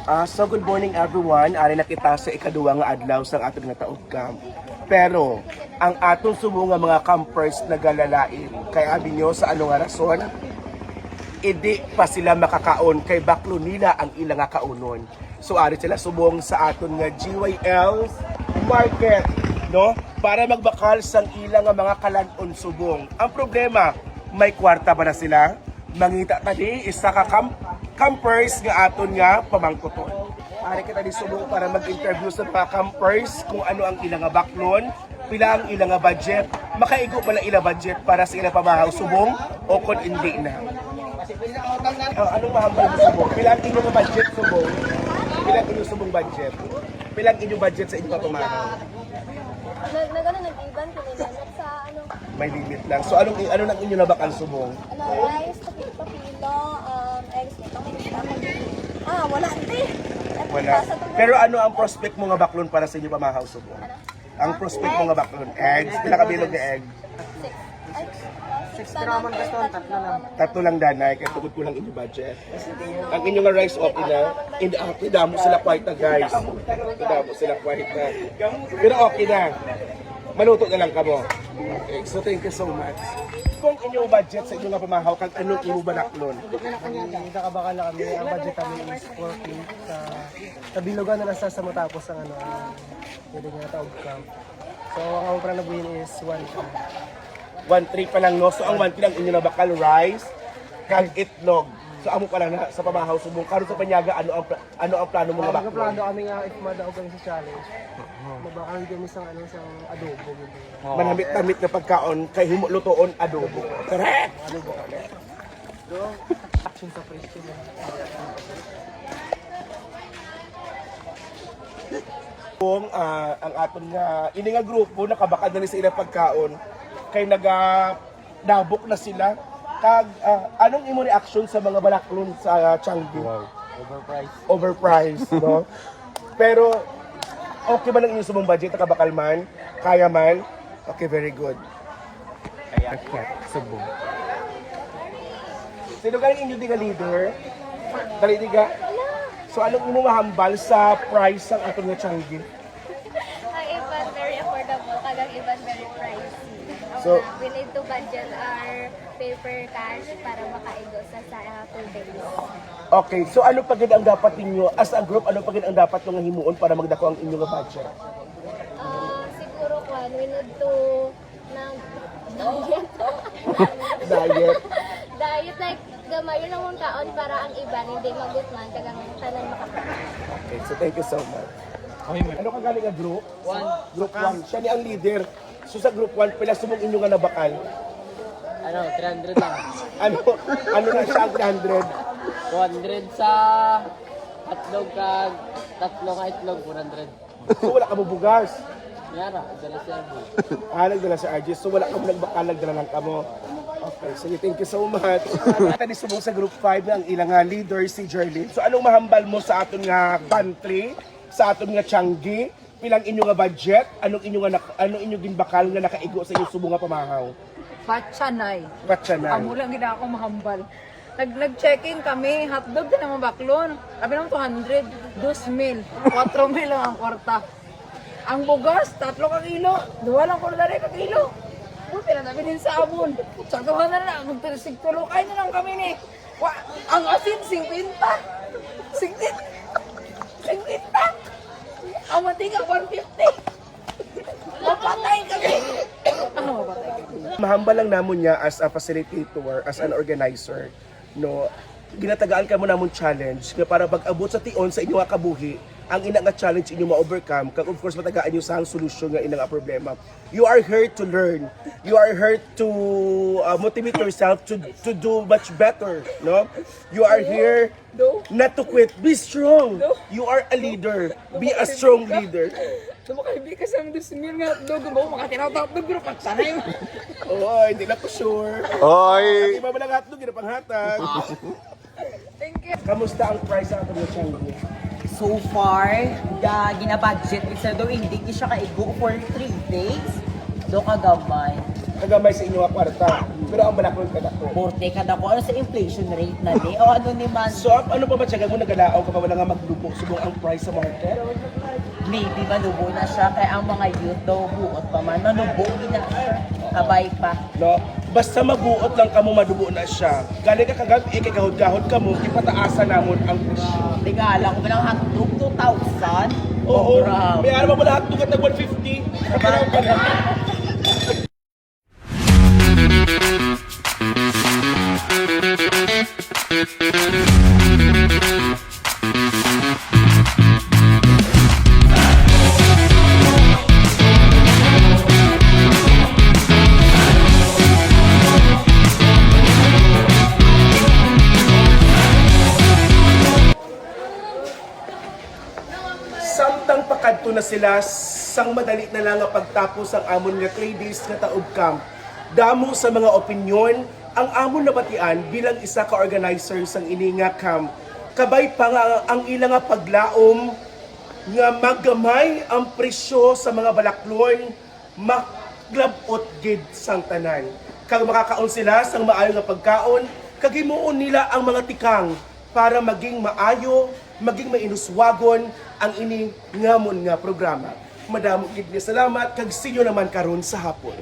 So good morning everyone. Ari na kita sa ikaduwa nga adlaw sa aton nga taog-camp. Pero ang aton sumo nga mga campers nagalalain kay abi nyo sa ano nga rason? Idi pa sila makakaon kay baklo nila ang ilang nga kaunon. So ari sila subong sa aton nga GYL market, no? Para magbakal sang ilang nga mga kalanon subong. Ang problema, may kwarta ba na sila? Mangita tadi isa ka campers nga aton nga pamangkoton. Ari kita di subong para mag-interview sa mga campers kung ano ang ilang nga baklon, pila ang ilang nga budget, makaigo ba na ilang budget para sa ilang pamahaw subong o kung hindi na. Anong mahambal mo subong? Pila ang inyong budget subong? Pila ang inyong subong budget? Pila ang inyong budget sa inyong pamahaw? Nag-iban ko nila sa ano, May limit lang. So ano nang inyong nabakal subong? rice, tapilo, eggs, wala hindi. Wala. Pero ano ang prospect mo nga baklon para sa inyong pamahaw subong? Ang prospect mo nga baklon, eggs, pila kabilog na egg? 6 naman gusto, 3 lang. Tatlo lang danay, kaya tugod ko lang inyong budget. Ang inyong nga rice okay na, damo sila quite na guys. Damo sila quite na. Pero okay na. Maluto na lang kamo. Okay, so thank you so much. Kung inyong budget sa inyong nga pamahaw, kag anong inyong banaklon? Nakabakal na kami. Ang budget kami is 14 sa bilugan na nasa matapos ang ano, pwede nga taog camp. So ang among plan na buhin is 1. 1-3 pa lang no. So ang 1-3 lang inyong nabakal rice, kag itlog. So amo pa lang na sa pamahaw subong. Karon sa panyaga ano ang plano mo nga Ang baklon? plano kami nga if madaog kami sa challenge. Mabakal kami sa ano sa adobo. Manamit-namit na pagkaon kay himulutoon adobo. Correct. Action sa presyo. Kung ang aton nga ini nga grupo nakabakad na ni sa ilang pagkaon kay dabok na sila kag anong imo reaction sa mga balaklon sa Changi? Wow. Overpriced, no? Pero okay ba nang inyong subong budget nakabakal man? Kaya man? Okay, very good. Kaya subong. Sino galing inyo di nga leader? Dali di ka? So anong imo mahambal sa price ng aton nga Changi? Ang iban very affordable, kagang iban very pricey. So- We need to budget our paper cash para makaigo sa 2 days. Okay, so ano pa gid ang dapat ninyo as a group, ano pa gid ang dapat nga himuon para magdako ang inyong budget? Siguro we need to diet. Diet. Diet like gamayon lang mong kaon para ang iban hindi magutman kagang tanan makapag. Okay, so thank you so much. Ano ka galing nga group? Group 1. Siya ni ang leader. So sa group 1, pila sumong inyo nga nabakal? Ano, 300 lang. Ano na siya ang 300? 200 sa hotdog kag tatlo nga itlog, 400. So wala ka mo bugas. Yara, dala siya mo. Nagdala sa RG. So wala ka mo nagbakal, nagdala lang ka mo. Okay, so thank you so much. Ata ni sumong sa group 5 ang ilang nga leader si Jerlyn. So anong mahambal mo sa aton nga pantry, sa aton nga Changi? Pilang inyo nga budget? Anong inyo ginbakal nga nakaigo sa inyong subong nga pamahaw? Patsanay. Patsanay. Amo lang gina ako mahambal. Nag-check-in kami, hotdog din naman baklon. Sabi naman 200, 2,000, 4,000 lang ang kwarta. Ang bugas, 3 ka kilo, 2 lang ko na ka kilo. Buti na namin din sa abon. Saktuhan na lang, magtirisig-tulukay na lang kami ni. Ang asin, 50. 50. Ang matinga, 150. Mapatay kami. Mapatay kami. Mahambal lang namon niya as a facilitator, as an organizer, no. Ginatagaan ka mo namon challenge nga para pag-abot sa tion sa inyo nga kabuhi, ang ina nga challenge inyo ma-overcome, kag of course matagaan niyo sa solusyon nga ina nga problema. You are here to learn. You are here to motivate yourself to do much better, no? You are here not to quit. Be strong. You are a leader. Be a strong leader. Lumakaibigas ang 2,000 nga hotdog. Mo makatinatapdog pero patsanay. Oo, hindi na ko sure. Oy! Iba ba lang hotdog, ina panghatag. Thank you. Kamusta ang price sa ating Changi? So far, gina-budget isa daw hindi siya kaigo for 3 days. Do kagamay. Kagamay sa inyo nga kwarta. Pero ang balaklon ka na to. Porte ka na ko. Ano sa inflation rate na di? O ano ni man? So, ano pa ba tiyaga mo nagalaaw ka pa wala nga maglubog subong ang price sa market? Maybe manubo na siya. Kaya ang mga youth daw buot pa man. Manubo na. Kabay pa. No? Basta mabuot lang ka mo, madubo na siya. Galing ka kagabi, ikagahod-gahod ka mo, ipataasan namon ang presyo. Tigala ko ba ng hotdog? 2,000? Oo, grabe. may araw mo lahat ito katag 150. Nakaraw ka na. Samtang pakadto na sila, sang madali na lang nga pagtapos ang amon nga 3 days nga taob camp. Damo sa mga opinyon, ang amon nabatian bilang isa ka organizer sang ini nga camp. Kabay pa nga ang ilang nga paglaom nga maggamay ang presyo sa mga balaklon, maglabot gid sang tanan. Kag makakaon sila sang maayo nga pagkaon, kag himuon nila ang mga tikang para maging maayo, maging mainuswagon ang ini ngamon nga programa. Madamo gid ni salamat kag sinyo naman karon sa hapon.